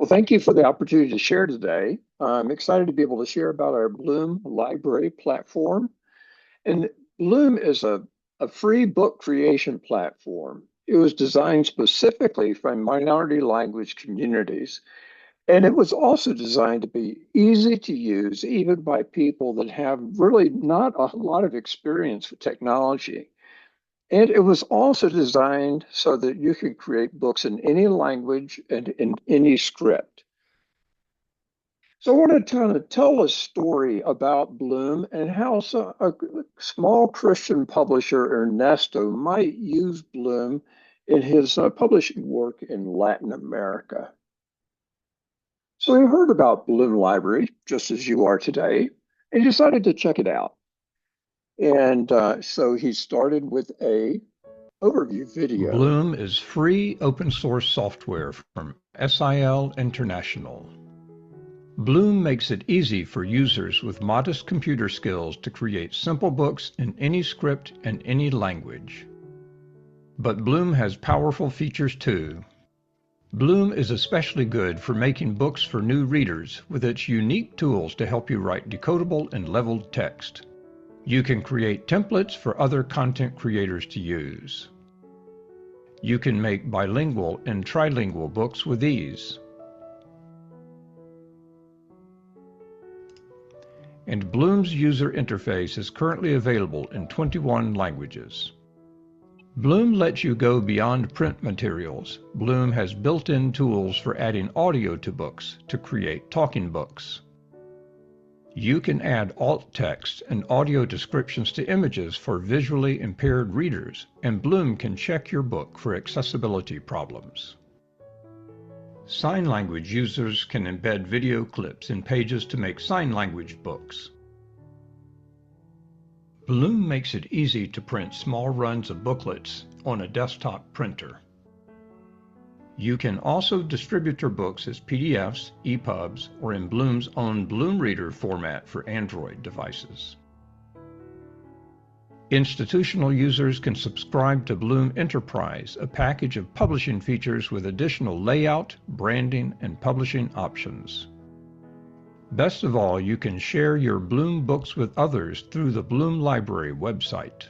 Well, thank you for the opportunity to share today. I'm excited to be able to share about our Bloom Library platform. And Bloom is a free book creation platform. It was designed specifically for minority language communities. And it was also designed to be easy to use, even by people that have really not a lot of experience with technology. And it was also designed so that you could create books in any language and in any script. So I want to kind of tell a story about Bloom and how a small Christian publisher, Ernesto, might use Bloom in his publishing work in Latin America. So he heard about Bloom Library, just as you are today, and decided to check it out. And so he started with a overview video. Bloom is free open source software from SIL International. Bloom makes it easy for users with modest computer skills to create simple books in any script and any language. But Bloom has powerful features too. Bloom is especially good for making books for new readers with its unique tools to help you write decodable and leveled text. You can create templates for other content creators to use. You can make bilingual and trilingual books with ease. And Bloom's user interface is currently available in 21 languages. Bloom lets you go beyond print materials. Bloom has built-in tools for adding audio to books to create talking books. You can add alt text and audio descriptions to images for visually impaired readers, and Bloom can check your book for accessibility problems. Sign language users can embed video clips in pages to make sign language books. Bloom makes it easy to print small runs of booklets on a desktop printer. You can also distribute your books as PDFs, EPUBs, or in Bloom's own Bloom Reader format for Android devices. Institutional users can subscribe to Bloom Enterprise, a package of publishing features with additional layout, branding, and publishing options. Best of all, you can share your Bloom books with others through the Bloom Library website.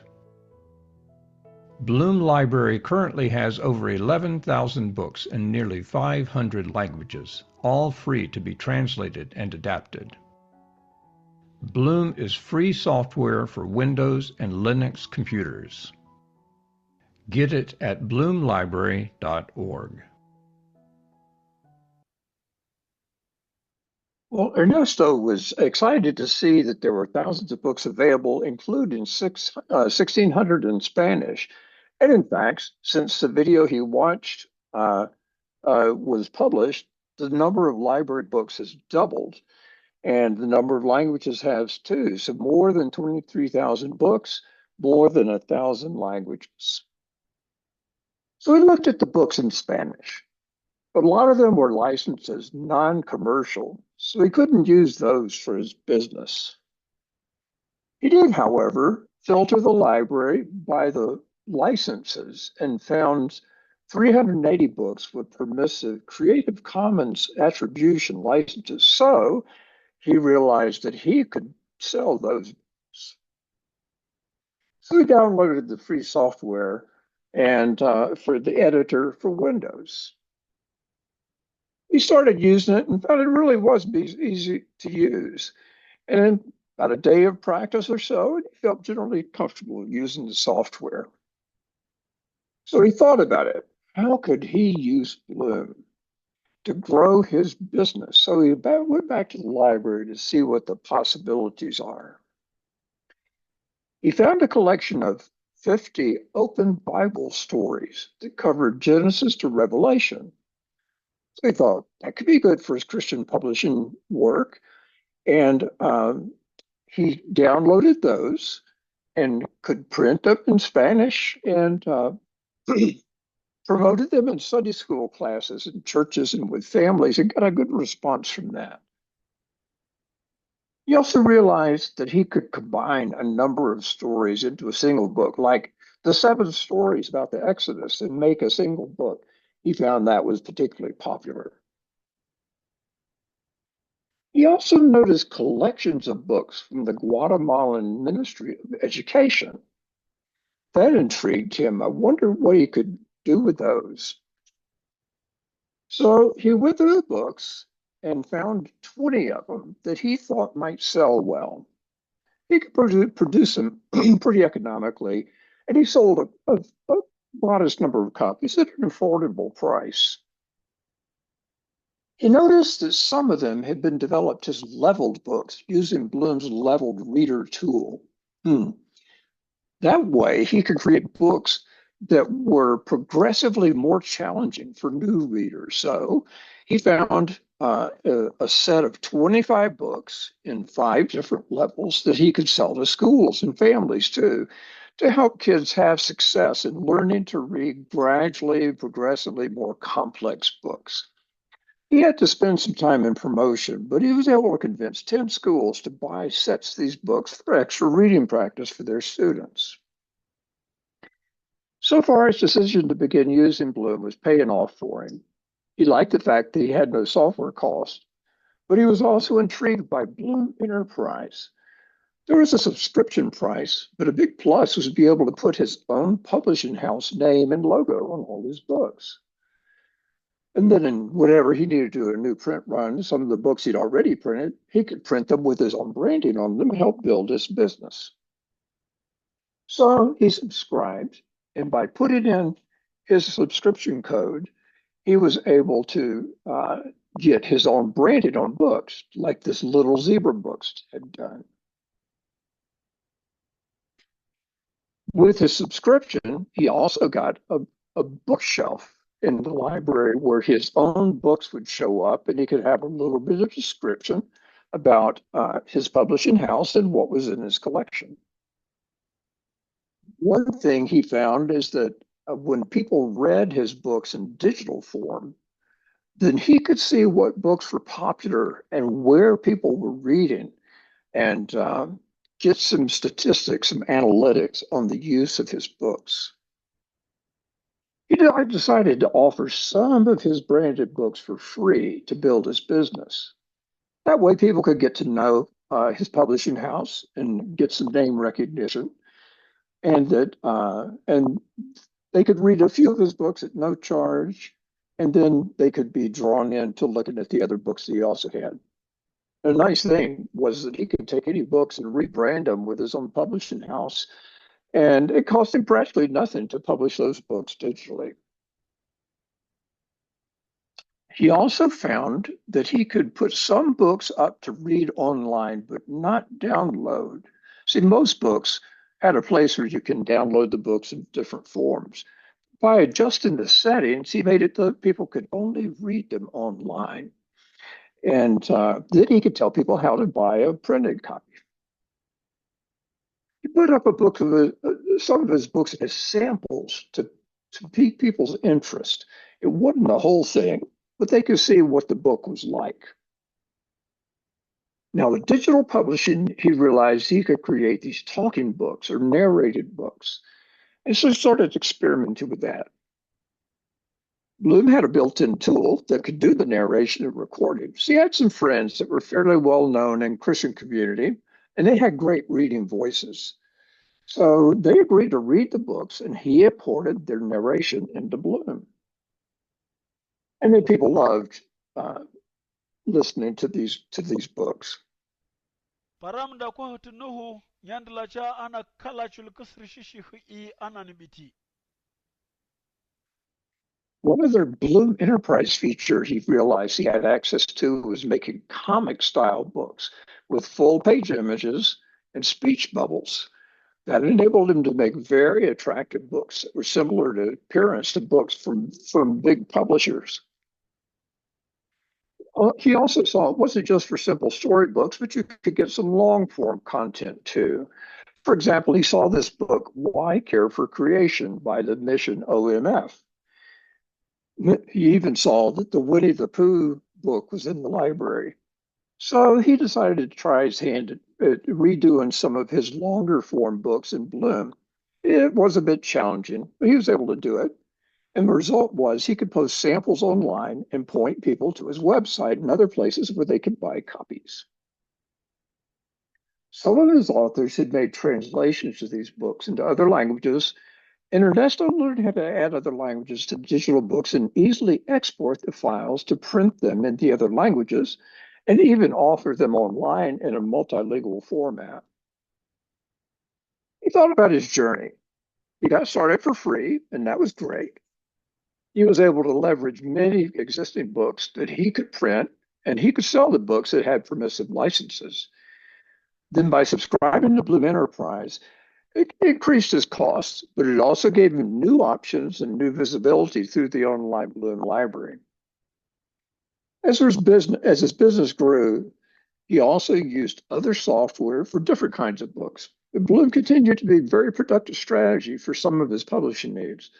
Bloom Library currently has over 11,000 books in nearly 500 languages, all free to be translated and adapted. Bloom is free software for Windows and Linux computers. Get it at bloomlibrary.org. Well, Ernesto was excited to see that there were thousands of books available, including 1,600 in Spanish. And in fact, since the video he watched was published, the number of library books has doubled, and the number of languages has too. So more than 23,000 books, more than 1,000 languages. So we looked at the books in Spanish, but a lot of them were licensed as non-commercial, so he couldn't use those for his business. He did, however, filter the library by the licenses and found 380 books with permissive Creative Commons attribution licenses. So he realized that he could sell those books. So he downloaded the free software and for the editor for Windows. He started using it and found it really was easy to use. And in about a day of practice or so, he felt generally comfortable using the software. So he thought about it. How could he use Bloom to grow his business? So he went back to the library to see what the possibilities are. He found a collection of 50 open Bible stories that covered Genesis to Revelation. So he thought that could be good for his Christian publishing work. And he downloaded those and could print them in Spanish and promoted them in Sunday school classes in churches and with families, and got a good response from that. He also realized that he could combine a number of stories into a single book, like the 7 stories about the Exodus, and make a single book. He found that was particularly popular. He also noticed collections of books from the Guatemalan Ministry of Education. That intrigued him. I wonder what he could do with those. So he went through the books and found 20 of them that he thought might sell well. He could produce them pretty economically, and he sold a modest number of copies at an affordable price. He noticed that some of them had been developed as leveled books using Bloom's leveled reader tool. That way, he could create books that were progressively more challenging for new readers. So he found a set of 25 books in 5 different levels that he could sell to schools and families too, to help kids have success in learning to read gradually, progressively more complex books. He had to spend some time in promotion, but he was able to convince 10 schools to buy sets of these books for extra reading practice for their students. So far, his decision to begin using Bloom was paying off for him. He liked the fact that he had no software cost, but he was also intrigued by Bloom Enterprise. There was a subscription price, but a big plus was to be able to put his own publishing house name and logo on all his books. And then whenever he needed to do a new print run, some of the books he'd already printed, he could print them with his own branding on them and help build his business. So he subscribed, and by putting in his subscription code, he was able to get his own branding on books, like this Little Zebra Books had done. With his subscription, he also got a bookshelf in the library where his own books would show up, and he could have a little bit of description about his publishing house and what was in his collection. One thing he found is that when people read his books in digital form, then he could see what books were popular and where people were reading, and get some statistics, some analytics on the use of his books. I decided to offer some of his branded books for free to build his business. That way, people could get to know his publishing house and get some name recognition, and they could read a few of his books at no charge, and then they could be drawn into looking at the other books that he also had. The nice thing was that he could take any books and rebrand them with his own publishing house, and it cost him practically nothing to publish those books digitally. He also found that he could put some books up to read online, but not download. See, most books had a place where you can download the books in different forms. By adjusting the settings, he made it that people could only read them online. And then he could tell people how to buy a printed copy. He put up some of his books as samples to pique people's interest. It wasn't the whole thing, but they could see what the book was like. Now, with digital publishing, he realized he could create these talking books or narrated books. And so he started experimenting with that. Bloom had a built-in tool that could do the narration and recording. So he had some friends that were fairly well known in Christian community, and they had great reading voices. So they agreed to read the books, and he imported their narration into Bloom. And then people loved listening to these books. Param da ko nuhu yandla cha ana kala chul kusri shishi hui ana nibiti. One other Bloom Enterprise feature he realized he had access to was making comic style books with full page images and speech bubbles. That enabled him to make very attractive books that were similar to appearance to books from big publishers. He also saw it wasn't just for simple storybooks, but you could get some long form content too. For example, he saw this book, Why Care for Creation by the Mission OMF. He even saw that the Winnie the Pooh book was in the library. So he decided to try his hand at redoing some of his longer form books in Bloom. It was a bit challenging, but he was able to do it. And the result was he could post samples online and point people to his website and other places where they could buy copies. Some of his authors had made translations of these books into other languages, and Ernesto learned how to add other languages to digital books and easily export the files to print them in the other languages and even offer them online in a multilingual format. He thought about his journey. He got started for free, and that was great. He was able to leverage many existing books that he could print, and he could sell the books that had permissive licenses. Then, by subscribing to Bloom Enterprise, it increased his costs, but it also gave him new options and new visibility through the online Bloom library. As his business grew, he also used other software for different kinds of books. Bloom continued to be a very productive strategy for some of his publishing needs.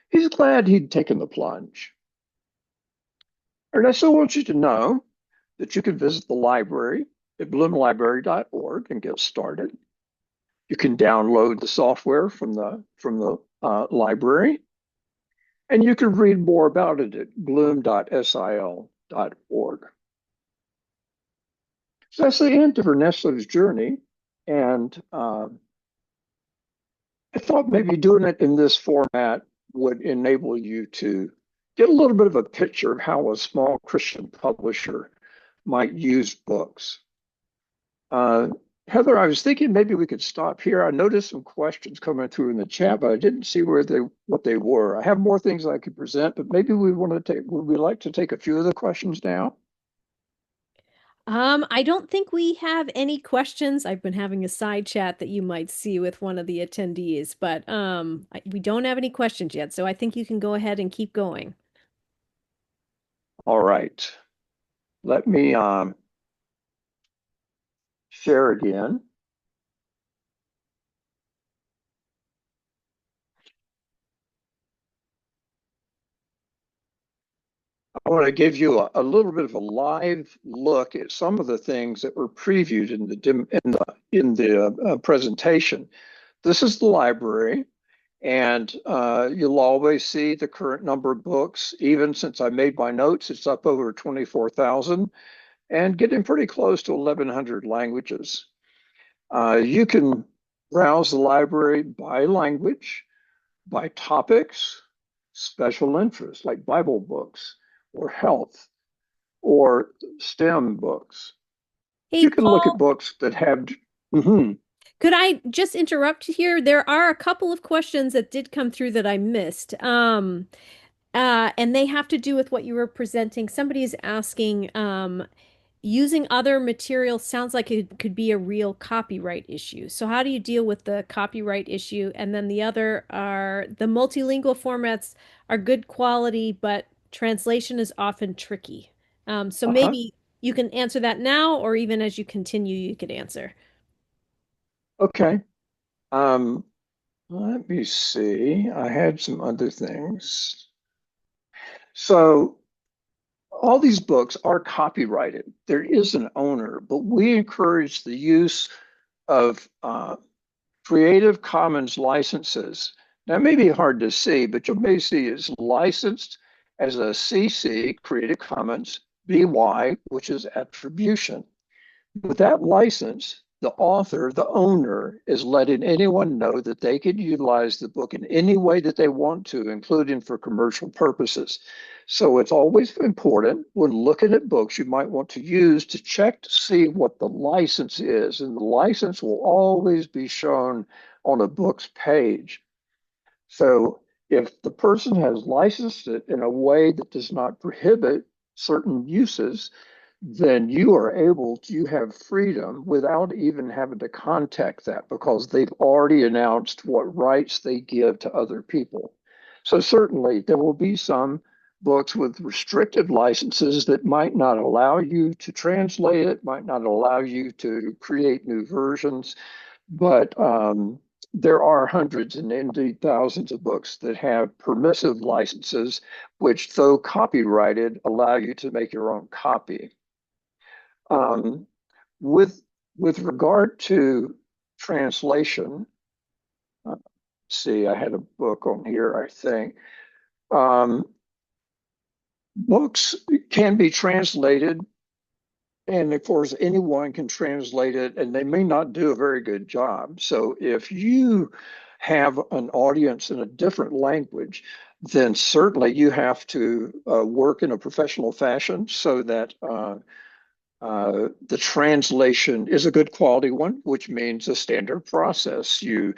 He's glad he'd taken the plunge. Ernesto wants you to know that you can visit the library at bloomlibrary.org and get started. You can download the software from the library, and you can read more about it at bloom.sil.org. So that's the end of Ernesto's journey, and I thought maybe doing it in this format would enable you to get a little bit of a picture of how a small Christian publisher might use books. Heather, I was thinking maybe we could stop here. I noticed some questions coming through in the chat, but I didn't see what they were. I have more things I could present, but maybe would we like to take a few of the questions now? I don't think we have any questions. I've been having a side chat that you might see with one of the attendees, but we don't have any questions yet, so I think you can go ahead and keep going. All right. Let me share again. I want to give you a little bit of a live look at some of the things that were previewed in the presentation. This is the library, and you'll always see the current number of books. Even since I made my notes, it's up over 24,000 and getting pretty close to 1,100 languages. You can browse the library by language, by topics, special interests like Bible books or health or STEM books. Hey, You can look at Paul, books that have. Mhm. could I just interrupt here? There are a couple of questions that did come through that I missed. And they have to do with what you were presenting. Somebody's asking, using other materials sounds like it could be a real copyright issue. So how do you deal with the copyright issue? And then the other are the multilingual formats are good quality, but translation is often tricky. So Uh-huh. maybe you can answer that now, or even as you continue, you could answer. Okay. Um, Let me see. I had some other things. So all these books are copyrighted. There is an owner, but we encourage the use of Creative Commons licenses. Now, it may be hard to see, but you may see it's licensed as a CC, Creative Commons, BY, which is attribution. With that license, the author, the owner, is letting anyone know that they can utilize the book in any way that they want to, including for commercial purposes. So it's always important when looking at books you might want to use to check to see what the license is. And the license will always be shown on a book's page. So if the person has licensed it in a way that does not prohibit certain uses, then you have freedom without even having to contact that because they've already announced what rights they give to other people. So certainly there will be some books with restricted licenses that might not allow you to translate it, might not allow you to create new versions, but there are hundreds and indeed thousands of books that have permissive licenses, which, though copyrighted, allow you to make your own copy. Um, with with regard to translation, see, I had a book on here, I think. Books can be translated, and of course, anyone can translate it, and they may not do a very good job. So if you have an audience in a different language, then certainly you have to work in a professional fashion so that the translation is a good quality one, which means a standard process. You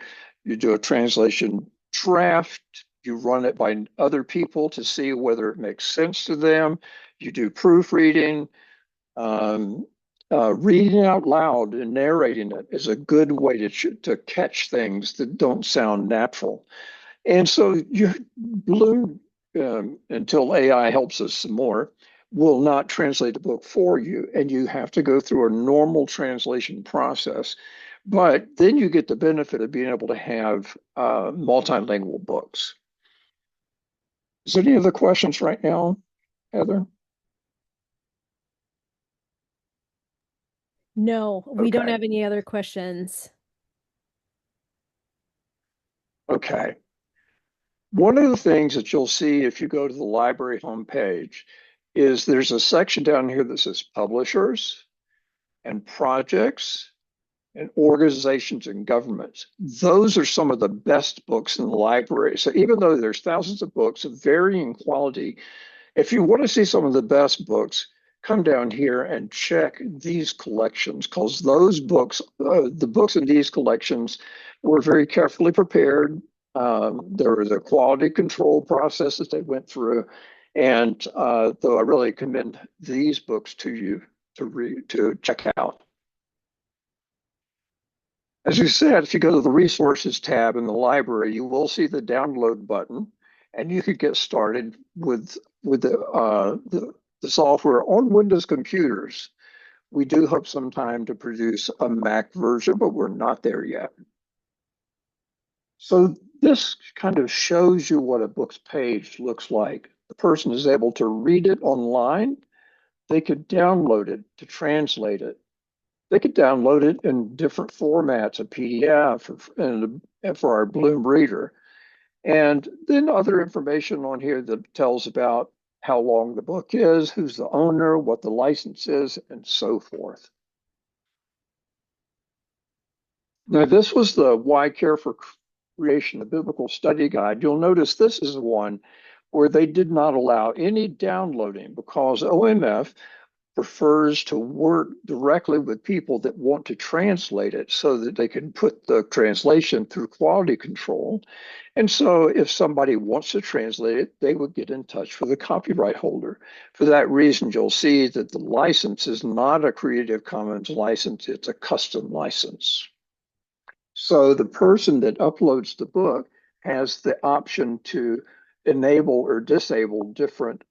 do a translation draft, you run it by other people to see whether it makes sense to them. You do proofreading. Um, Reading out loud and narrating it is a good way to catch things that don't sound natural. And so Bloom, until AI helps us some more, will not translate the book for you, and you have to go through a normal translation process. But then you get the benefit of being able to have multilingual books. Is there any other questions right now, Heather? No, we don't Okay. have any other questions. Okay. One of the things that you'll see if you go to the library homepage is there's a section down here that says publishers and projects and organizations and governments. Those are some of the best books in the library. So even though there's thousands of books of varying quality, if you want to see some of the best books, come down here and check these collections, because those books, the books in these collections were very carefully prepared. There was a quality control process that they went through. And though I really commend these books to you to check out. As you said, if you go to the resources tab in the library, you will see the download button, and you could get started with the software on Windows computers. We do hope sometime to produce a Mac version, but we're not there yet. So this kind of shows you what a book's page looks like. The person is able to read it online. They could download it to translate it. They could download it in different formats, a PDF and for our Bloom Reader. And then other information on here that tells about how long the book is, who's the owner, what the license is, and so forth. Now, this was the Why Care for Creation, the Biblical Study Guide. You'll notice this is one where they did not allow any downloading because OMF prefers to work directly with people that want to translate it so that they can put the translation through quality control. And so if somebody wants to translate it, they would get in touch with the copyright holder. For that reason, you'll see that the license is not a Creative Commons license, it's a custom license. So the person that uploads the book has the option to enable or disable different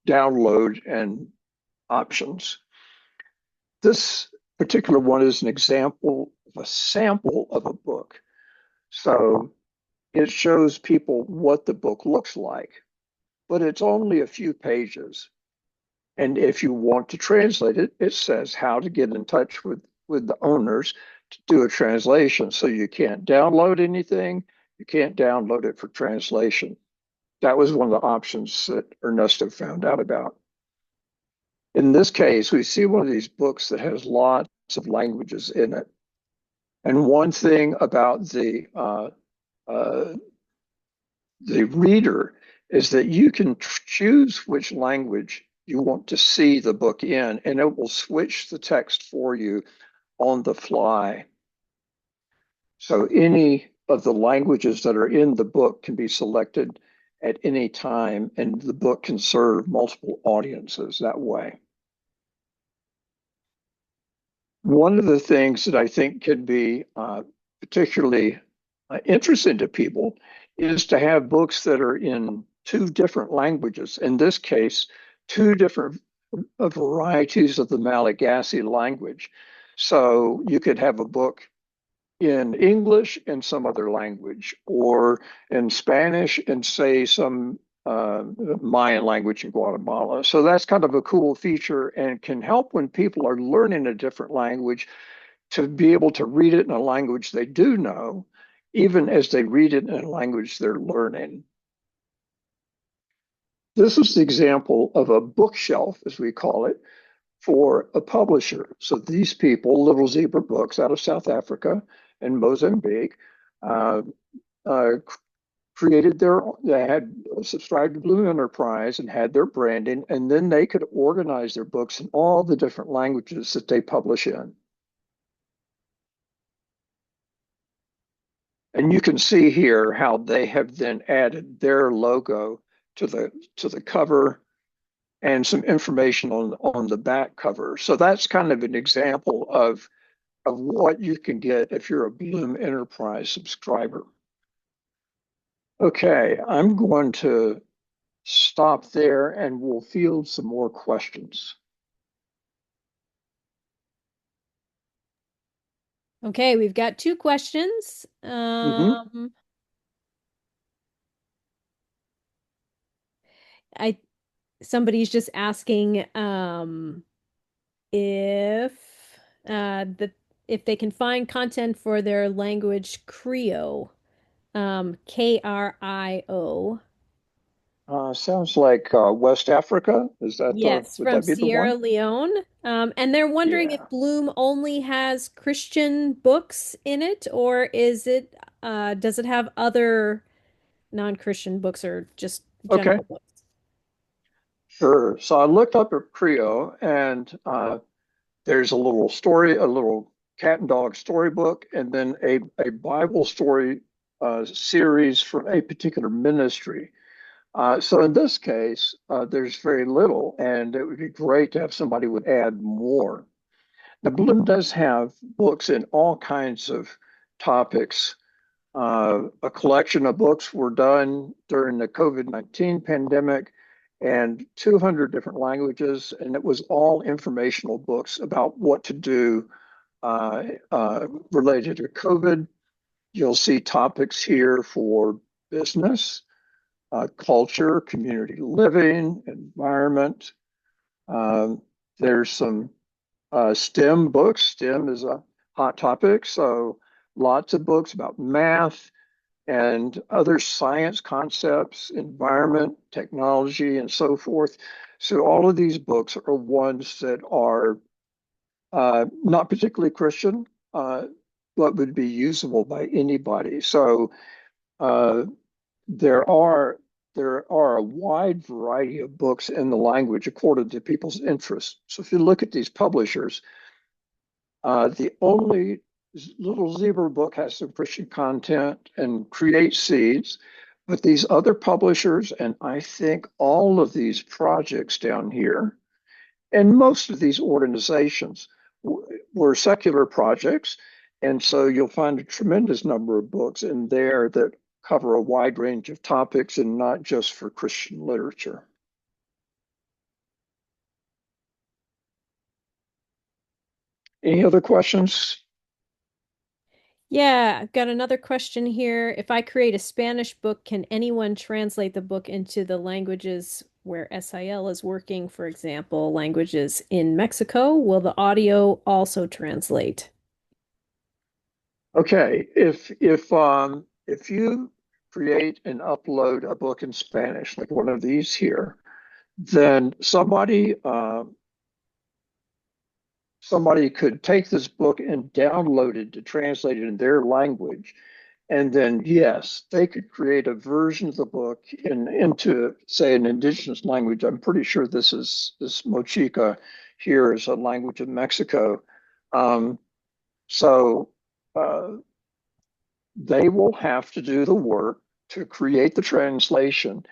download and options. This particular one is an example of a sample of a book. So it shows people what the book looks like, but it's only a few pages. And if you want to translate it, it says how to get in touch with the owners to do a translation. So you can't download anything, you can't download it for translation. That was one of the options that Ernesto found out about. In this case, we see one of these books that has lots of languages in it. And one thing about the reader is that you can choose which language you want to see the book in, and it will switch the text for you on the fly. So any of the languages that are in the book can be selected at any time, and the book can serve multiple audiences that way. One of the things that I think could be particularly interesting to people is to have books that are in two different languages. In this case, two different varieties of the Malagasy language. So you could have a book in English and some other language, or in Spanish and say some Mayan language in Guatemala. So that's kind of a cool feature and can help when people are learning a different language to be able to read it in a language they do know, even as they read it in a language they're learning. This is the example of a bookshelf, as we call it, for a publisher. So these people, Little Zebra Books out of South Africa and Mozambique, uh, uh, created they had subscribed to Blue Enterprise and had their branding, and then they could organize their books in all the different languages that they publish in. And you can see here how they have then added their logo to the cover and some information on the back cover. So that's kind of an example of what you can get if you're a Bloom Enterprise subscriber. Okay, I'm going to stop there and we'll field some more questions. Okay, we've got two questions. I Somebody's just asking if if they can find content for their language Krio, Krio. Sounds like West Africa. Is that Yes, would from that be the Sierra one? Leone. And they're wondering if Yeah. Bloom only has Christian books in it, or does it have other non-Christian books or just Okay. general books? Sure. So I looked up at Creo, and there's a little story, a little cat and dog storybook, and then a Bible story series from a particular ministry. So in this case, there's very little, and it would be great to have somebody would add more. Now, Bloom does have books in all kinds of topics. A collection of books were done during the COVID-19 pandemic and 200 different languages, and it was all informational books about what to do related to COVID. You'll see topics here for business, culture, community living, environment. Um, there's some STEM books. STEM is a hot topic, so lots of books about math and other science concepts, environment, technology, and so forth. So all of these books are ones that are not particularly Christian, but would be usable by anybody. So uh, there are there are a wide variety of books in the language according to people's interests. So if you look at these publishers, the only Little Zebra book has some Christian content and Create Seeds, but these other publishers, and I think all of these projects down here, and most of these organizations were secular projects. And so you'll find a tremendous number of books in there that cover a wide range of topics and not just for Christian literature. Any other questions? Yeah, I've got another question here. If I create a Spanish book, can anyone translate the book into the languages where SIL is working, for example, languages in Mexico? Will the audio also translate? Okay, if you create and upload a book in Spanish, like one of these here, then somebody could take this book and download it to translate it in their language. And then, yes, they could create a version of the book into, say, an indigenous language. I'm pretty sure this Mochica here is a language of Mexico. Um, so uh, they will have to do the work to create the translation.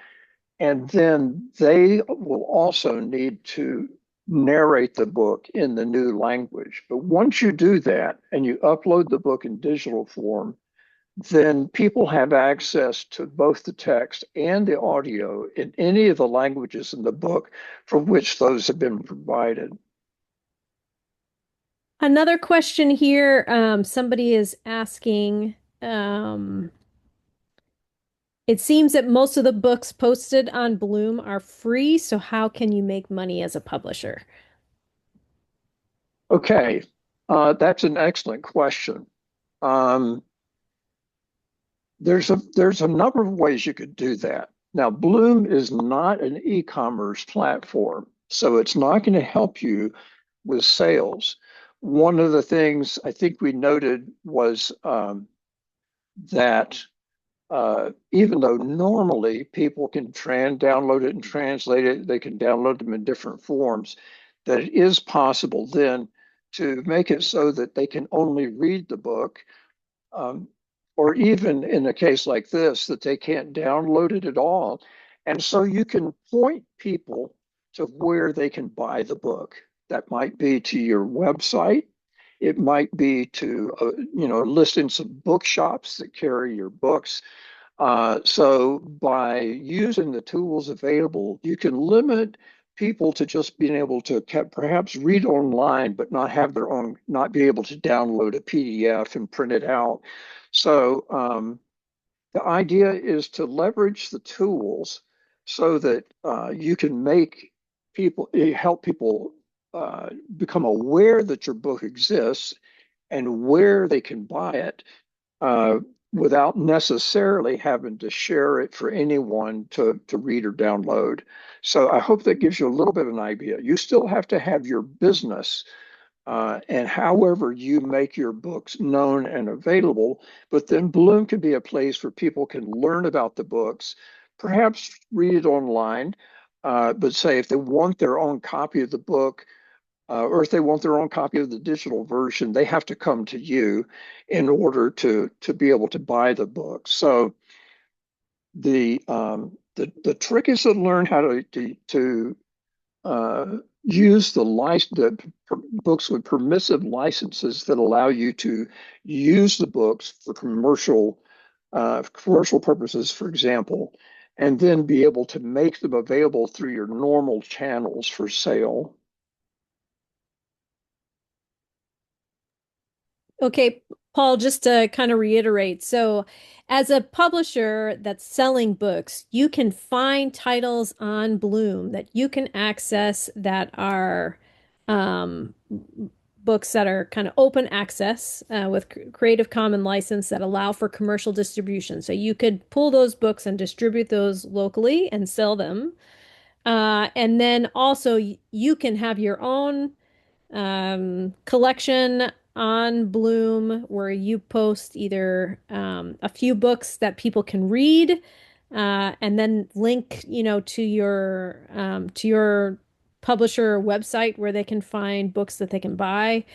And then they will also need to narrate the book in the new language. But once you do that and you upload the book in digital form, then people have access to both the text and the audio in any of the languages in the book for which those have been provided. Another question here, somebody is asking, um, it seems that most of the books posted on Bloom are free, so how can you make money as a publisher? Okay, that's an excellent question. Um, there's a number of ways you could do that. Now, Bloom is not an e-commerce platform, so it's not going to help you with sales. One of the things I think we noted was that even though normally people can download it and translate it, they can download them in different forms, that it is possible then to make it so that they can only read the book, um, or even in a case like this, that they can't download it at all. And so you can point people to where they can buy the book. That might be to your website. It might be to, listing some bookshops that carry your books. So by using the tools available, you can limit people to just being able to perhaps read online, but not have their own, not be able to download a PDF and print it out. So the idea is to leverage the tools so that you can help people become aware that your book exists and where they can buy it, uh, without necessarily having to share it for anyone to read or download. So I hope that gives you a little bit of an idea. You still have to have your business, and however you make your books known and available, but then Bloom can be a place where people can learn about the books, perhaps read it online, but say if they want their own copy of the book, or if they want their own copy of the digital version, they have to come to you in order to be able to buy the book. So the trick is to learn how to use the books with permissive licenses that allow you to use the books for commercial purposes, for example, and then be able to make them available through your normal channels for sale. Okay, Paul, just to kind of reiterate. So, as a publisher that's selling books, you can find titles on Bloom that you can access that are books that are kind of open access with Creative Commons license that allow for commercial distribution. So, you could pull those books and distribute those locally and sell them. And then also, you can have your own collection on Bloom where you post either a few books that people can read, and then link, to your publisher website where they can find books that they can buy,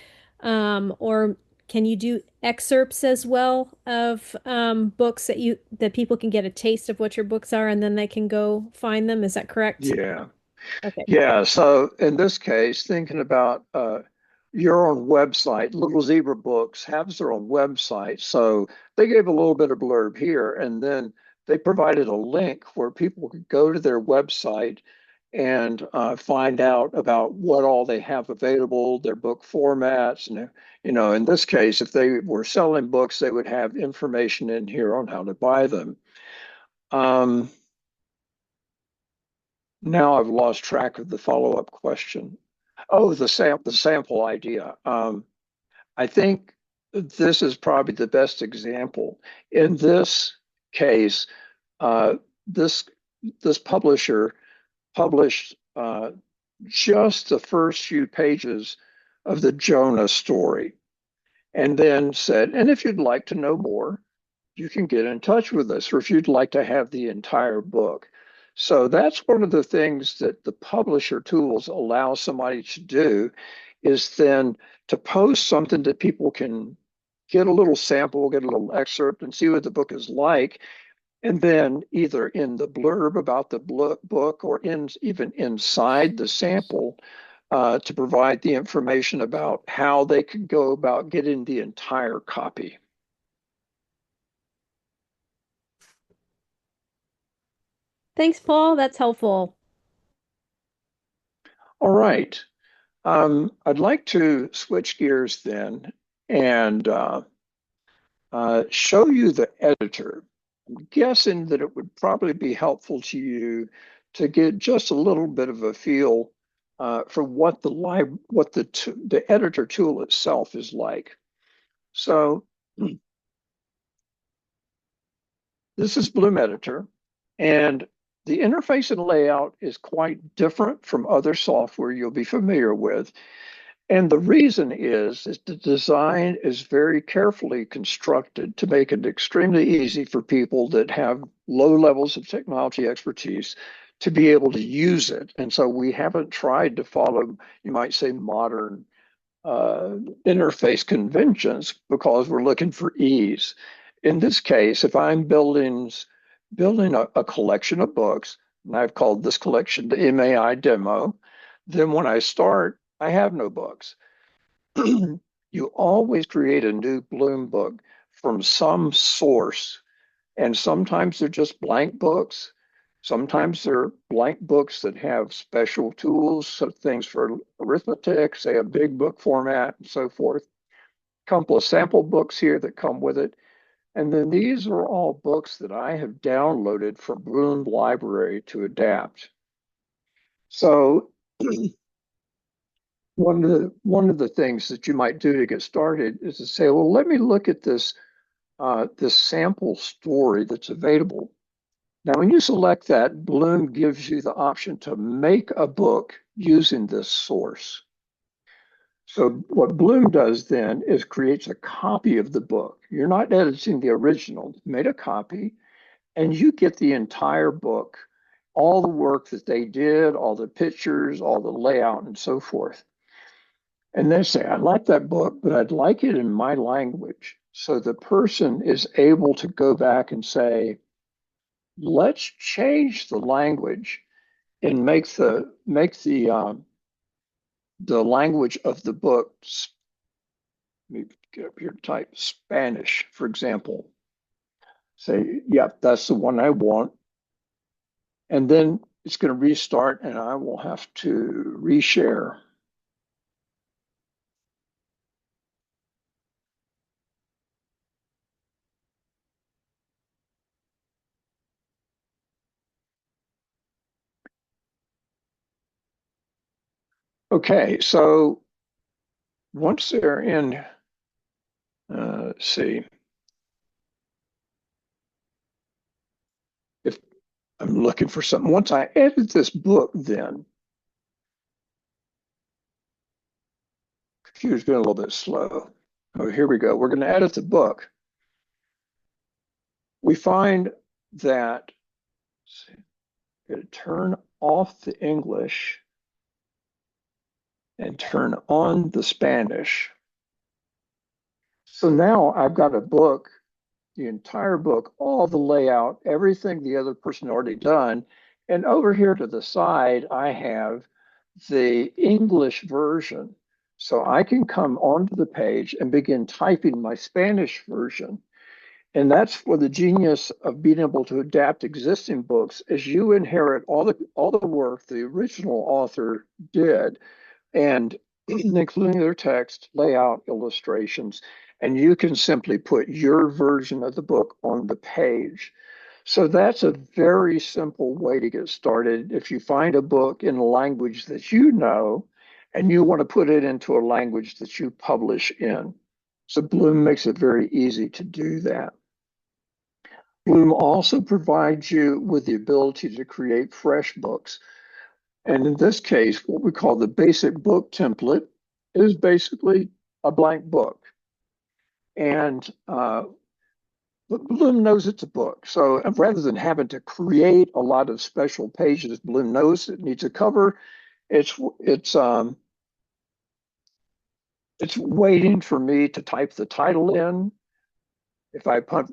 or can you do excerpts as well of books that people can get a taste of what your books are and then they can go find them? Is that correct? Yeah. Okay. Yeah, so in this case, thinking about your own website, Little Zebra Books has their own website. So they gave a little bit of blurb here, and then they provided a link where people could go to their website and find out about what all they have available, their book formats. And, in this case, if they were selling books, they would have information in here on how to buy them. Now I've lost track of the follow-up question. Oh, the sample idea. I think this is probably the best example. In this case, uh, this this publisher published just the first few pages of the Jonah story, and then said, "And if you'd like to know more, you can get in touch with us, or if you'd like to have the entire book." So that's one of the things that the publisher tools allow somebody to do, is then to post something that people can get a little sample, get a little excerpt, and see what the book is like. And then either in the blurb about the book or even inside the sample, to provide the information about how they could go about getting the entire copy. Thanks, Paul. That's helpful. All right. I'd like to switch gears then and show you the editor. I'm guessing that it would probably be helpful to you to get just a little bit of a feel for what the editor tool itself is like. So this is Bloom Editor, and the interface and layout is quite different from other software you'll be familiar with. And the reason is the design is very carefully constructed to make it extremely easy for people that have low levels of technology expertise to be able to use it. And so we haven't tried to follow, you might say, modern interface conventions because we're looking for ease. In this case, if I'm building a collection of books, and I've called this collection the MAI demo, then when I start, I have no books. You always create a new Bloom book from some source, and sometimes they're just blank books. Sometimes they're blank books that have special tools, so things for arithmetic, say a big book format, and so forth. A couple of sample books here that come with it. And then these are all books that I have downloaded from Bloom Library to adapt. So one of the things that you might do to get started is to say, well, let me look at this sample story that's available. Now, when you select that, Bloom gives you the option to make a book using this source. So what Bloom does then is creates a copy of the book. You're not editing the original, you made a copy, and you get the entire book, all the work that they did, all the pictures, all the layout, and so forth. And they say, I like that book, but I'd like it in my language. So the person is able to go back and say, let's change the language and make the language of the book. Let me get up here, type Spanish, for example. Say, yep, that's the one I want. And then it's going to restart and I will have to reshare. Okay, so once they're in, let's see, if I'm looking for something, once I edit this book, then computer's been a little bit slow. Oh, here we go. We're going to edit the book. We find that turn off the English and turn on the Spanish. So now I've got a book, the entire book, all the layout, everything the other person already done. And over here to the side, I have the English version. So I can come onto the page and begin typing my Spanish version. And that's for the genius of being able to adapt existing books as you inherit all the work the original author did, and including their text, layout, illustrations, and you can simply put your version of the book on the page. So that's a very simple way to get started. If you find a book in a language that you know, and you want to put it into a language that you publish in. So Bloom makes it very easy to do that. Bloom also provides you with the ability to create fresh books. And in this case, what we call the basic book template is basically a blank book. And Bloom knows it's a book. So rather than having to create a lot of special pages, Bloom knows it needs a cover. It's waiting for me to type the title in. If I put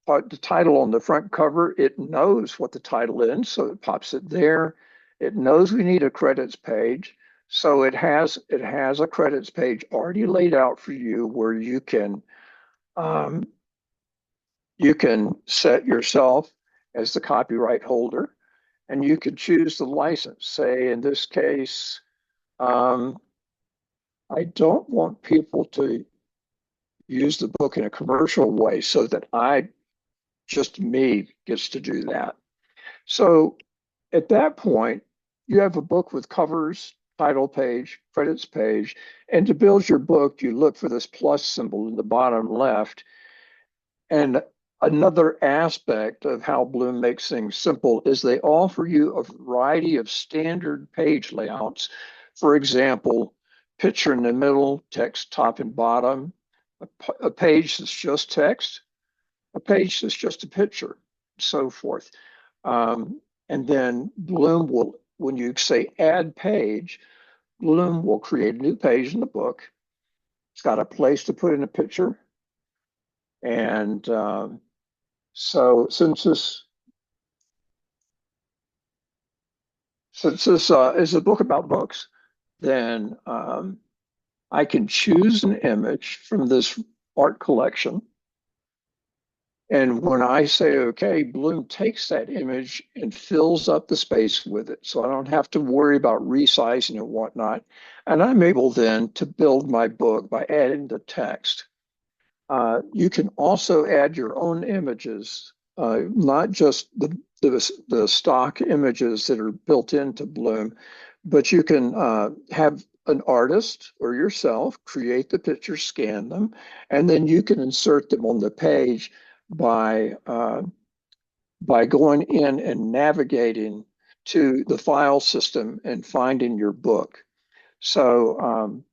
the title on the front cover, it knows what the title is, so it pops it there. It knows we need a credits page, so it has a credits page already laid out for you where you can set yourself as the copyright holder, and you can choose the license. Say in this case, I don't want people to use the book in a commercial way, so that just me gets to do that. So at that point, you have a book with covers, title page, credits page, and to build your book, you look for this plus symbol in the bottom left. And Another aspect of how Bloom makes things simple is they offer you a variety of standard page layouts. For example, picture in the middle, text top and bottom, a page that's just text, a page that's just a picture, so forth. And then Bloom will, when you say add page, Bloom will create a new page in the book. It's got a place to put in a picture. And so since this is a book about books, then I can choose an image from this art collection. And when I say, okay, Bloom takes that image and fills up the space with it. So I don't have to worry about resizing and whatnot. And I'm able then to build my book by adding the text. You can also add your own images, not just the stock images that are built into Bloom, but you can have an artist or yourself create the pictures, scan them, and then you can insert them on the page by going in and navigating to the file system and finding your book. So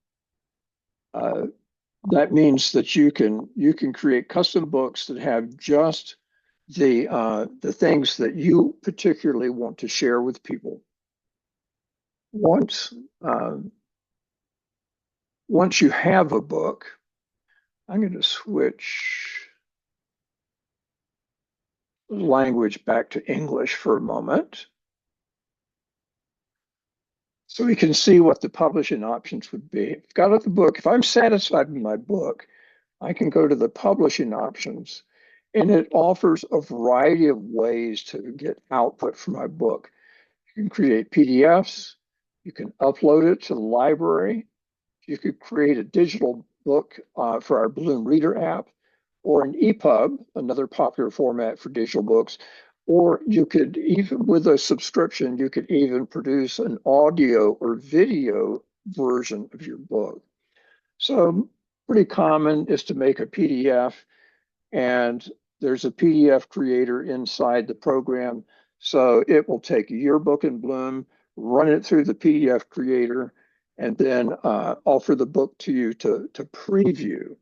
that means that you can create custom books that have just the things that you particularly want to share with people. Once once you have a book, I'm going to switch language back to English for a moment, so we can see what the publishing options would be. If I've got the book, if I'm satisfied with my book, I can go to the publishing options, and it offers a variety of ways to get output from my book. You can create PDFs, you can upload it to the library, you could create a digital book for our Bloom Reader app, or an EPUB, another popular format for digital books, or you could even, with a subscription, you could even produce an audio or video version of your book. So pretty common is to make a PDF, and there's a PDF creator inside the program. So it will take your book in Bloom, run it through the PDF creator, and then offer the book to you to preview.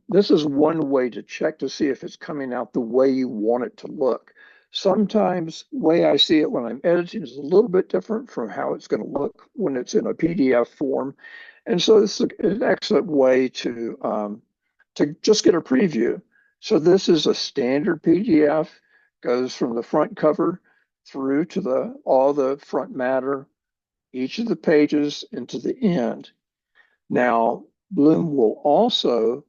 This is one way to check to see if it's coming out the way you want it to look. Sometimes the way I see it when I'm editing is a little bit different from how it's going to look when it's in a PDF form. And so this is an excellent way to just get a preview. So this is a standard PDF, goes from the front cover through to all the front matter, each of the pages, into the end. Now, Bloom will also,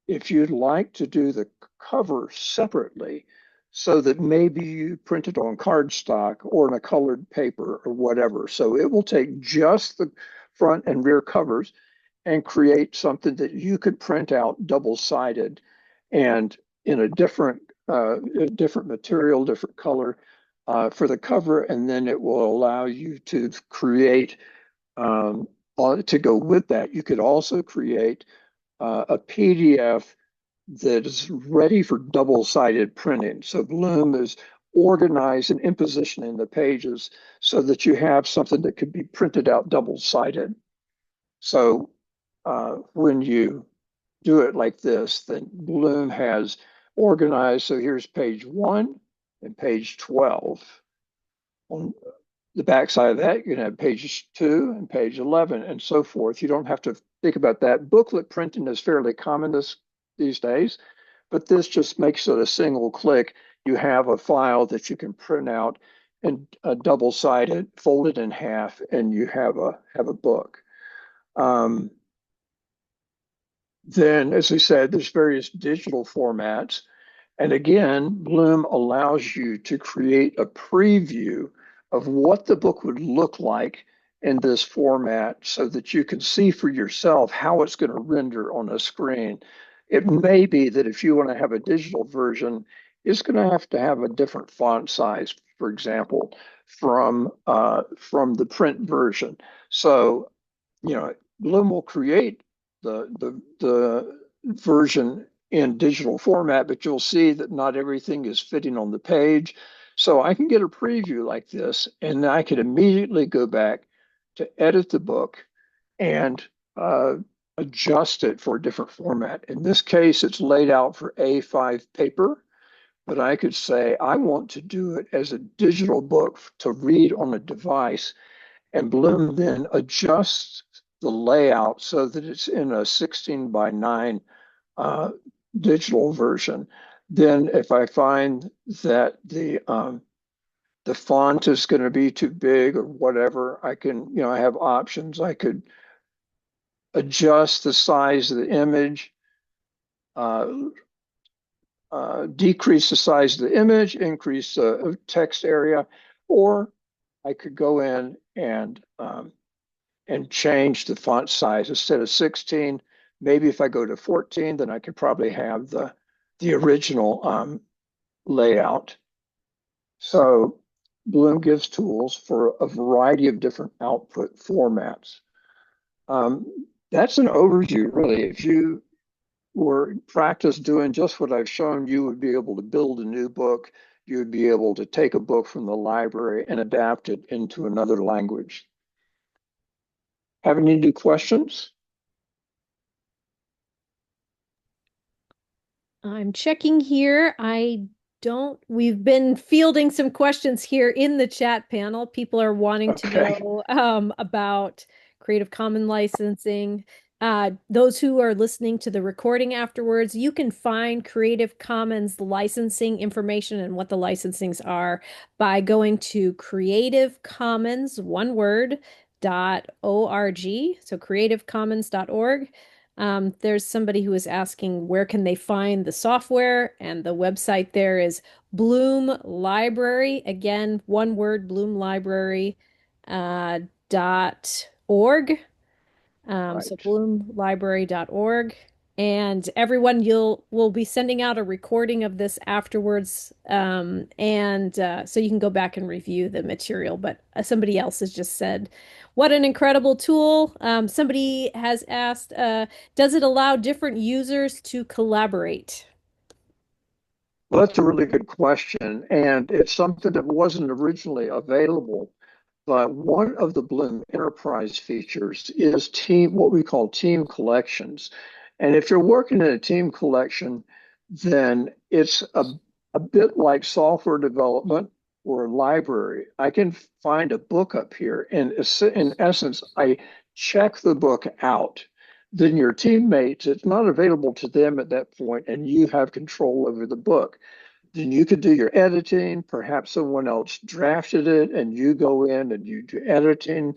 if you'd like to do the cover separately, so that maybe you print it on cardstock or in a colored paper or whatever. So it will take just the front and rear covers and create something that you could print out double-sided and in a different material, different color for the cover, and then it will allow you to create to go with that. You could also create a PDF that is ready for double-sided printing. So Bloom is organized and impositioning the pages so that you have something that could be printed out double-sided. So when you do it like this, then Bloom has organized. So here's page 1 and page 12. On the back side of that, you can have page 2 and page 11 and so forth. You don't have to think about that. Booklet printing is fairly common these days, but this just makes it a single click. You have a file that you can print out and double-sided, fold it in half, and you have a book. Then, as we said, there's various digital formats. And again, Bloom allows you to create a preview of what the book would look like in this format so that you can see for yourself how it's going to render on a screen. It may be that if you want to have a digital version, it's going to have a different font size, for example, from the print version. So, Bloom will create the version in digital format, but you'll see that not everything is fitting on the page. So I can get a preview like this, and I can immediately go back to edit the book and adjust it for a different format. In this case, it's laid out for A5 paper, but I could say I want to do it as a digital book to read on a device, and Bloom then adjusts the layout so that it's in a 16 by 9 digital version. Then if I find that the font is going to be too big or whatever, I can, I have options. I could adjust the size of the image, uh, decrease the size of the image, increase the text area, or I could go in and change the font size. Instead of 16, maybe if I go to 14, then I could probably have the original layout. So Bloom gives tools for a variety of different output formats. That's an overview, really. If you were practice doing just what I've shown, you would be able to build a new book. You would be able to take a book from the library and adapt it into another language. Have any new questions? I'm checking here. We've been fielding some questions here in the chat panel. People are wanting to know about Creative Commons licensing. Those who are listening to the recording afterwards, you can find Creative Commons licensing information and what the licensings are by going to Creative Commons, one word, .org. So creativecommons.org. There's somebody who is asking where can they find the software, and the website there is Bloom Library. Again, one word, Bloom Library .org. So bloomlibrary.org. And everyone, we'll be sending out a recording of this afterwards, and so you can go back and review the material. But somebody else has just said, "What an incredible tool!" Somebody has asked, "Does it allow different users to collaborate?" Well, that's a really good question, and it's something that wasn't originally available. But one of the Bloom Enterprise features is what we call team collections. And if you're working in a team collection, then it's a bit like software development or a library. I can find a book up here, and in essence, I check the book out. Then your teammates, it's not available to them at that point, and you have control over the book. Then you could do your editing. Perhaps someone else drafted it and you go in and you do editing.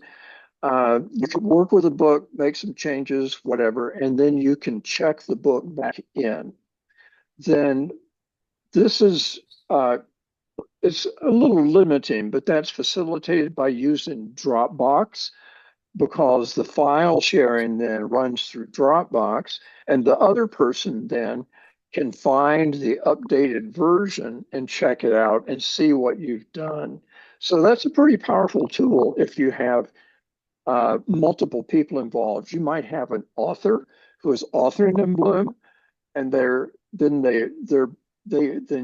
You can work with a book, make some changes, whatever, and then you can check the book back in. Then this is, it's a little limiting, but that's facilitated by using Dropbox, because the file sharing then runs through Dropbox, and the other person then can find the updated version and check it out and see what you've done. So that's a pretty powerful tool if you have multiple people involved. You might have an author who is authoring in Bloom, and then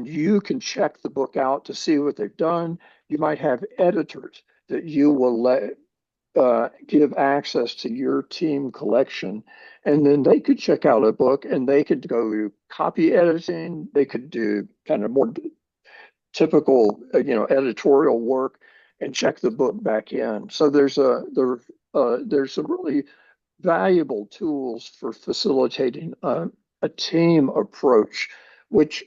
you can check the book out to see what they've done. You might have editors that you will let give access to your team collection, and then they could check out a book and they could go copy editing. They could do kind of more typical, editorial work and check the book back in. So there's some really valuable tools for facilitating a team approach, which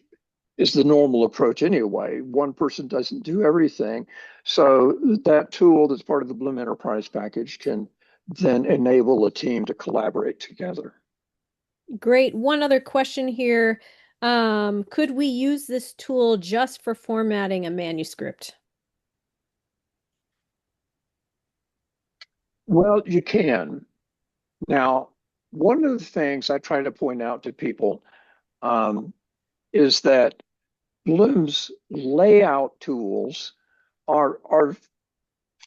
is the normal approach anyway. One person doesn't do everything. So that tool that's part of the Bloom Enterprise package can then enable a team to collaborate together. Great. One other question here. Could we use this tool just for formatting a manuscript? Well, you can. Now, one of the things I try to point out to people is that Bloom's layout tools are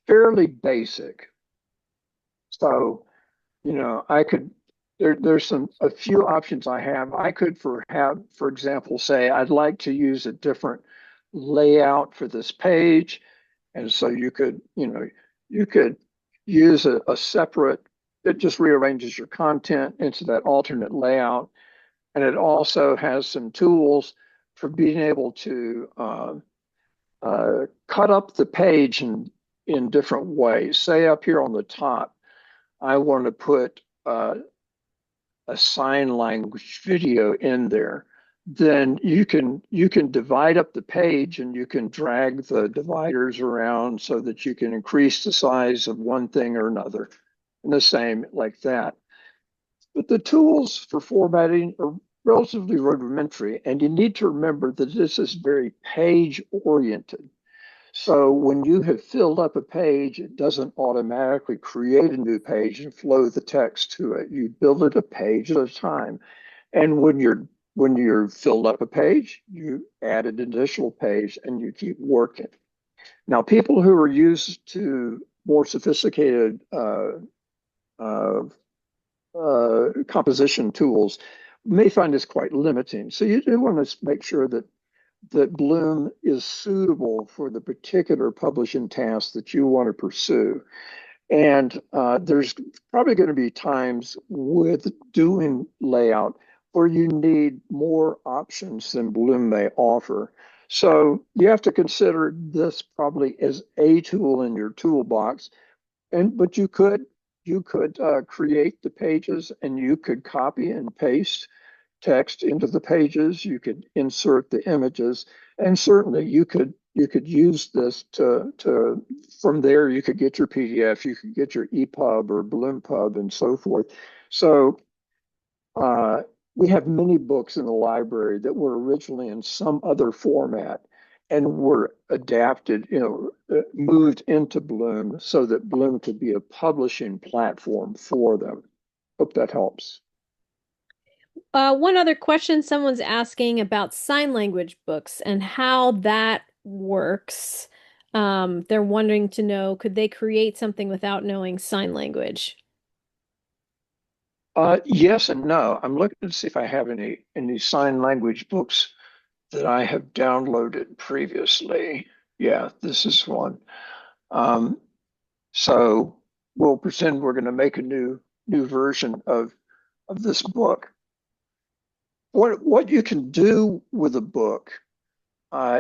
fairly basic. So, I could there's a few options I have. I could for example, say I'd like to use a different layout for this page. And so you could use a separate, it just rearranges your content into that alternate layout. And it also has some tools for being able to cut up the page in different ways. Say up here on the top, I want to put a sign language video in there. Then you can divide up the page and you can drag the dividers around so that you can increase the size of one thing or another. And the same like that. But the tools for formatting are relatively rudimentary, and you need to remember that this is very page oriented. So when you have filled up a page, it doesn't automatically create a new page and flow the text to it. You build it a page at a time. And when you're filled up a page, you add an additional page and you keep working. Now, people who are used to more sophisticated uh, composition tools may find this quite limiting. So you do want to make sure that Bloom is suitable for the particular publishing task that you want to pursue. And there's probably going to be times with doing layout where you need more options than Bloom may offer. So you have to consider this probably as a tool in your toolbox. But you could create the pages and you could copy and paste text into the pages. You could insert the images, and certainly you could use this to from there you could get your PDF, you could get your EPUB or BloomPub and so forth. So we have many books in the library that were originally in some other format and were adapted, moved into Bloom so that Bloom could be a publishing platform for them. Hope that helps. One other question someone's asking about sign language books and how that works. They're wondering to know, could they create something without knowing sign language? Yes and no. I'm looking to see if I have any sign language books that I have downloaded previously. Yeah, this is one. Um, so we'll pretend we're going to make a new version of this book. What you can do with a book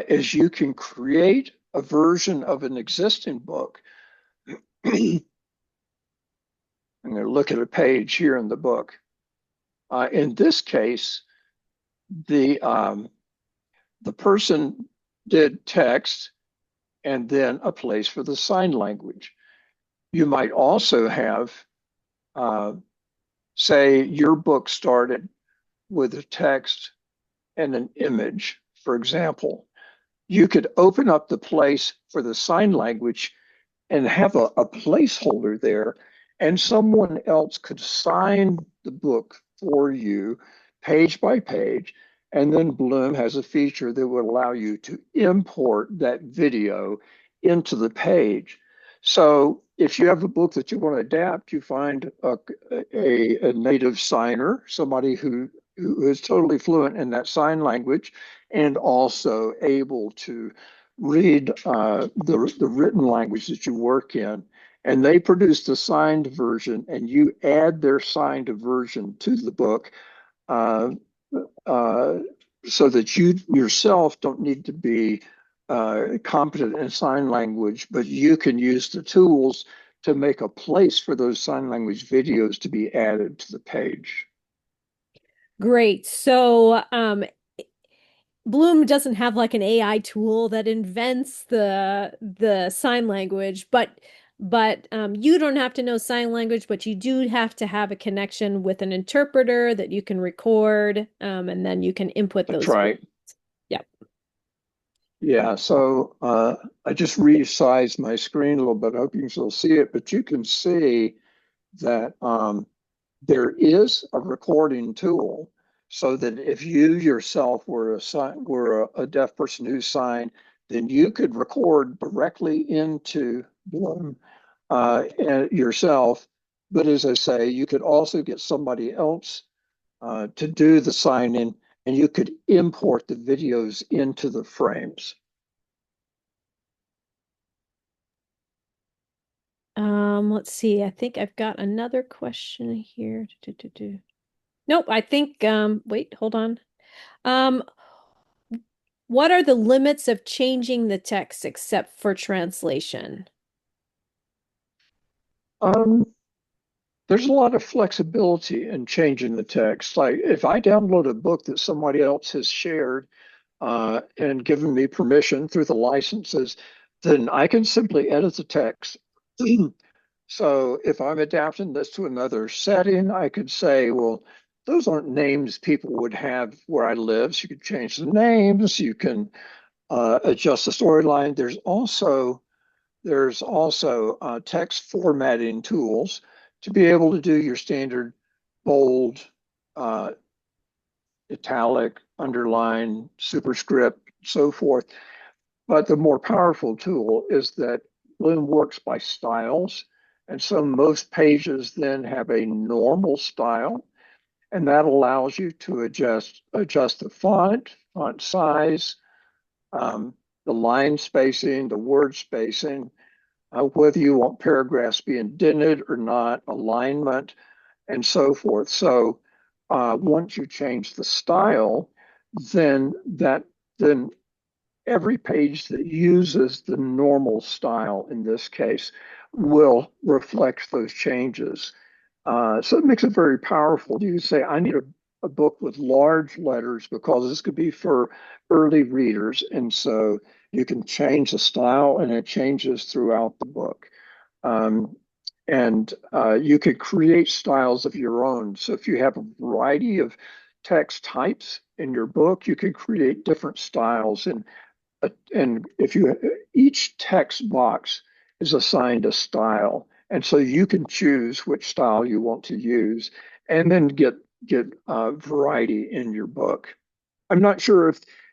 is you can create a version of an existing book. I'm going to look at a page here in the book. In this case, the person did text and then a place for the sign language. You might also have, say, your book started with a text and an image, for example. You could open up the place for the sign language and have a placeholder there, and someone else could sign the book for you page by page. And then Bloom has a feature that would allow you to import that video into the page. So if you have a book that you want to adapt, you find a native signer, somebody who is totally fluent in that sign language and also able to read the written language that you work in. And they produce the signed version, and you add their signed version to the book uh, uh, so that you yourself don't need to be competent in sign language, but you can use the tools to make a place for those sign language videos to be added to the page. Great. So, Bloom doesn't have like an AI tool that invents the sign language, but you don't have to know sign language, but you do have to have a connection with an interpreter that you can record, and then you can input That's those. right. Yep. Yeah, so I just resized my screen a little bit. I hope you can still see it, but you can see that there is a recording tool so that if you yourself were a deaf person who signed, then you could record directly into Bloom yourself But as I say, you could also get somebody else to do the sign-in, and you could import the videos into the frames. Let's see. I think I've got another question here. Nope, I think wait, hold on. Um, what are the limits of changing the text except for translation? Um, there's a lot of flexibility in changing the text. Like if I download a book that somebody else has shared and given me permission through the licenses, then I can simply edit the text. So if I'm adapting this to another setting, I could say, well, those aren't names people would have where I live. So you could change the names, you can adjust the storyline. There's also text formatting tools to be able to do your standard bold, uh, italic, underline, superscript, so forth. But the more powerful tool is that Bloom works by styles. And so most pages then have a normal style, and that allows you to adjust the font size, um, the line spacing, the word spacing, whether you want paragraphs be indented or not, alignment, and so forth. So once you change the style, then then every page that uses the normal style in this case will reflect those changes. So it makes it very powerful. You say, I need a book with large letters because this could be for early readers. And so you can change the style and it changes throughout the book. Um, and you could create styles of your own. So if you have a variety of text types in your book, you can create different styles. And if you each text box is assigned a style, and so you can choose which style you want to use, and then get variety in your book. I'm not sure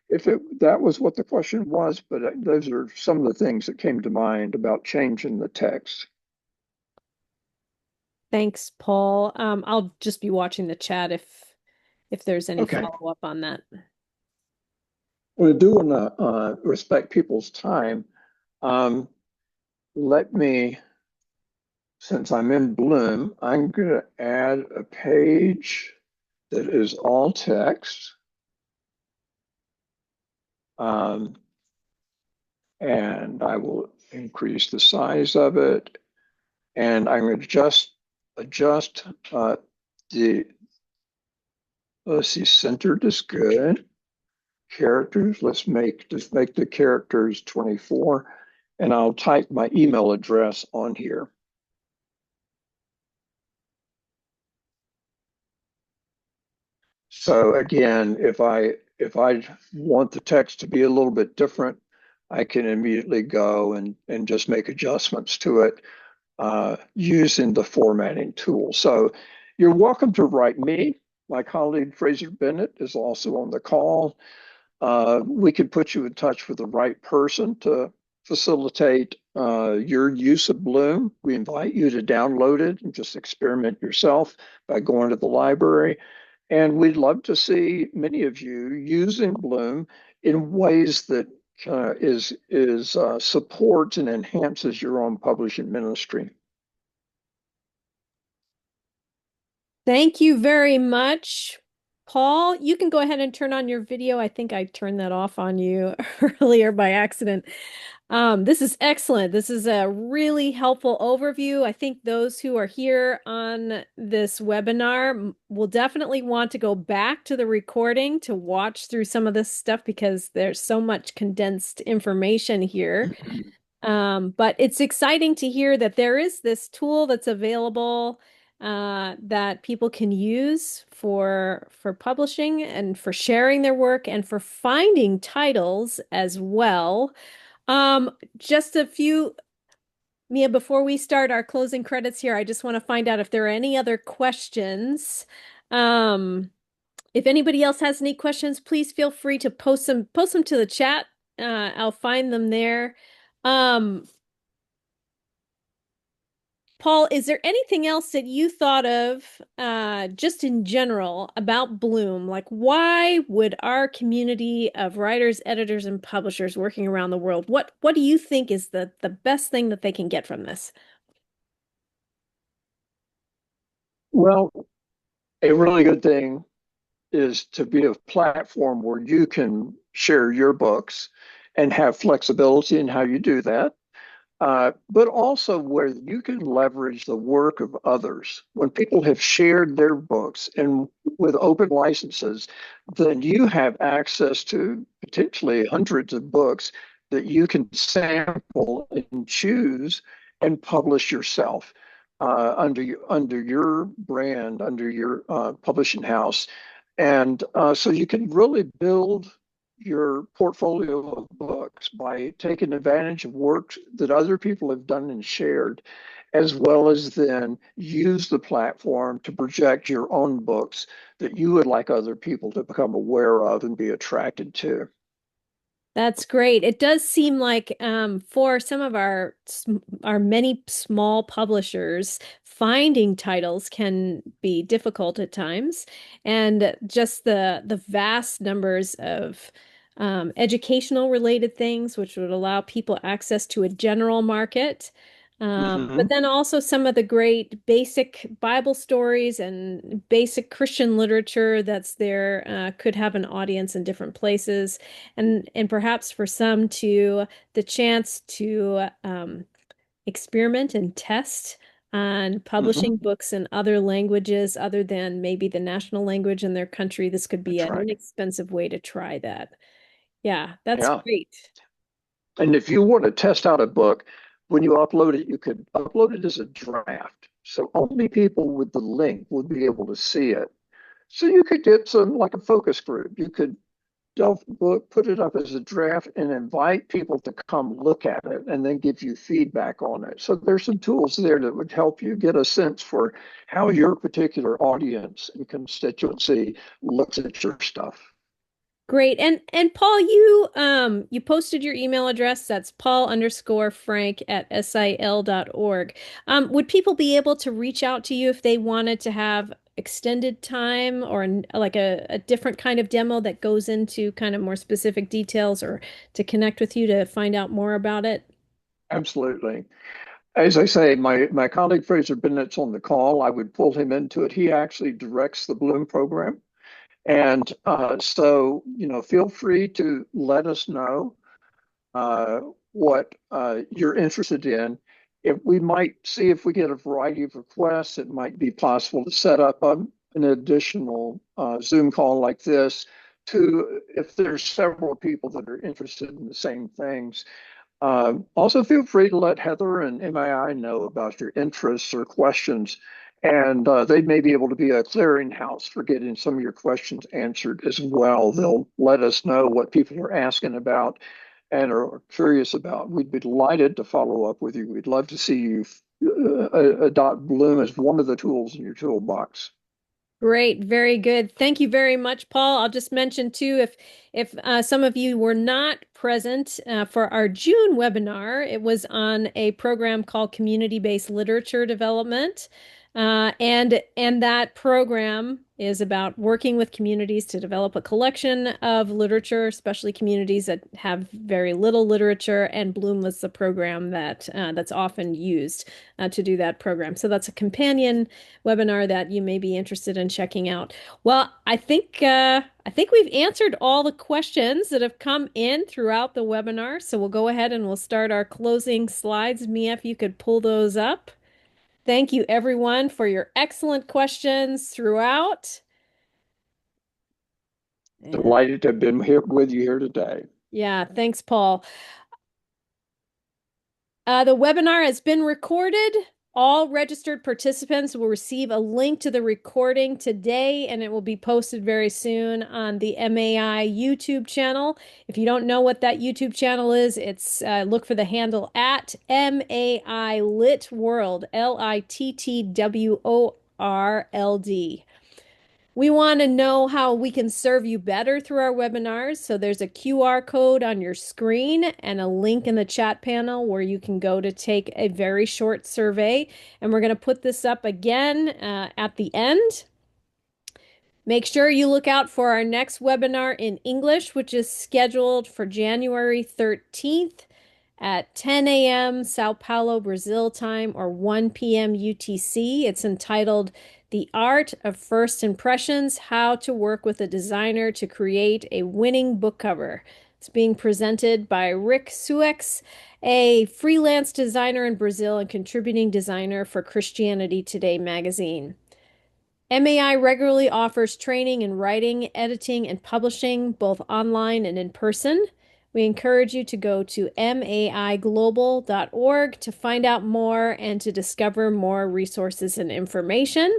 if that was what the question was, but those are some of the things that came to mind about changing the text. Thanks, Paul. I'll just be watching the chat if there's any Okay, follow-up on that. we do want to respect people's time. Um, let me, since I'm in Bloom, I'm going to add a page that is all text. Um, and I will increase the size of it. And I'm going to just adjust the, let's see, centered is good. Characters, just make the characters 24. And I'll type my email address on here. So again, if I want the text to be a little bit different, I can immediately go and just make adjustments to it using the formatting tool. So you're welcome to write me. My colleague Fraser Bennett is also on the call. We can put you in touch with the right person to facilitate your use of Bloom. We invite you to download it and just experiment yourself by going to the library. And we'd love to see many of you using Bloom in ways that supports and enhances your own publishing ministry. Thank you very much, Paul. You can go ahead and turn on your video. I think I turned that off on you earlier by accident. This is excellent. This is a really helpful overview. I think those who are here on this webinar will definitely want to go back to the recording to watch through some of this stuff because there's so much condensed information here. But it's exciting to hear that there is this tool that's available that people can use for publishing and for sharing their work and for finding titles as well. Just a few, Mia, before we start our closing credits here, I just want to find out if there are any other questions. If anybody else has any questions, please feel free to post them to the chat. I'll find them there. Um, Paul, is there anything else that you thought of, just in general about Bloom? Like, why would our community of writers, editors, and publishers working around the world, what do you think is the best thing that they can get from this? Well, a really good thing is to be a platform where you can share your books and have flexibility in how you do that. But also where you can leverage the work of others. When people have shared their books and with open licenses, then you have access to potentially hundreds of books that you can sample and choose and publish yourself under your brand, under your publishing house. And so you can really build your portfolio of books by taking advantage of works that other people have done and shared, as well as then use the platform to project your own books that you would like other people to become aware of and be attracted to. That's great. It does seem like for some of our many small publishers, finding titles can be difficult at times, and just the vast numbers of educational related things, which would allow people access to a general market. But Mhm. then also some of the great basic Bible stories and basic Christian literature that's there could have an audience in different places, and perhaps for some to the chance to experiment and test on Mhm. publishing books in other languages other than maybe the national language in their country. This could be That's an right. inexpensive way to try that. Yeah, that's Yeah. great. And if you want to test out a book, when you upload it, you could upload it as a draft. So only people with the link would be able to see it. So you could get some like a focus group. You could delve the book, put it up as a draft, and invite people to come look at it and then give you feedback on it. So there's some tools there that would help you get a sense for how your particular audience and constituency looks at your stuff. Great. And Paul, you posted your email address. That's Paul_Frank at SIL.org. Would people be able to reach out to you if they wanted to have extended time or like a different kind of demo that goes into kind of more specific details, or to connect with you to find out more about it? Absolutely. As I say, my colleague Fraser Bennett's on the call. I would pull him into it. He actually directs the Bloom program. And so, feel free to let us know what you're interested in. If we might see if we get a variety of requests, it might be possible to set up an additional Zoom call like this to if there's several people that are interested in the same things. Also, feel free to let Heather and MAI know about your interests or questions, and they may be able to be a clearinghouse for getting some of your questions answered as well. They'll let us know what people are asking about and are curious about. We'd be delighted to follow up with you. We'd love to see you adopt Bloom as one of the tools in your toolbox. Great, very good. Thank you very much, Paul. I'll just mention too, if some of you were not present for our June webinar, it was on a program called Community-Based Literature Development. And that program is about working with communities to develop a collection of literature, especially communities that have very little literature. And Bloom was the program that's often used to do that program. So that's a companion webinar that you may be interested in checking out. Well, I think we've answered all the questions that have come in throughout the webinar. So we'll go ahead and we'll start our closing slides. Mia, if you could pull those up. Thank you, everyone, for your excellent questions throughout. And Delighted to have been here with you here today. yeah, thanks, Paul. The webinar has been recorded. All registered participants will receive a link to the recording today, and it will be posted very soon on the MAI YouTube channel. If you don't know what that YouTube channel is, it's look for the handle at MAI Lit World, LITTWORLD. We want to know how we can serve you better through our webinars. So there's a QR code on your screen and a link in the chat panel where you can go to take a very short survey. And we're going to put this up again at the end. Make sure you look out for our next webinar in English, which is scheduled for January 13th at 10 a.m. Sao Paulo, Brazil time, or 1 p.m. UTC. It's entitled The Art of First Impressions, How to Work with a Designer to Create a Winning Book Cover. It's being presented by Rick Suex, a freelance designer in Brazil and contributing designer for Christianity Today magazine. MAI regularly offers training in writing, editing, and publishing, both online and in person. We encourage you to go to maiglobal.org to find out more and to discover more resources and information.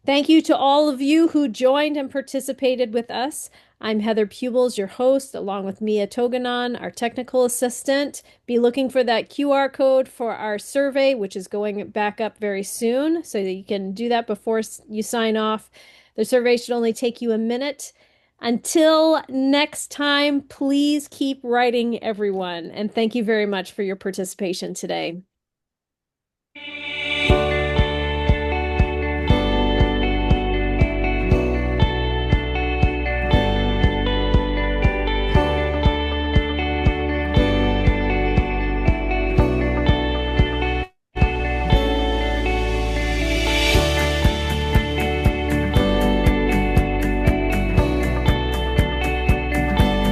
Thank you to all of you who joined and participated with us. I'm Heather Pubels, your host, along with Mia Toganon, our technical assistant. Be looking for that QR code for our survey, which is going back up very soon, so that you can do that before you sign off. The survey should only take you a minute. Until next time, please keep writing, everyone. And thank you very much for your participation today.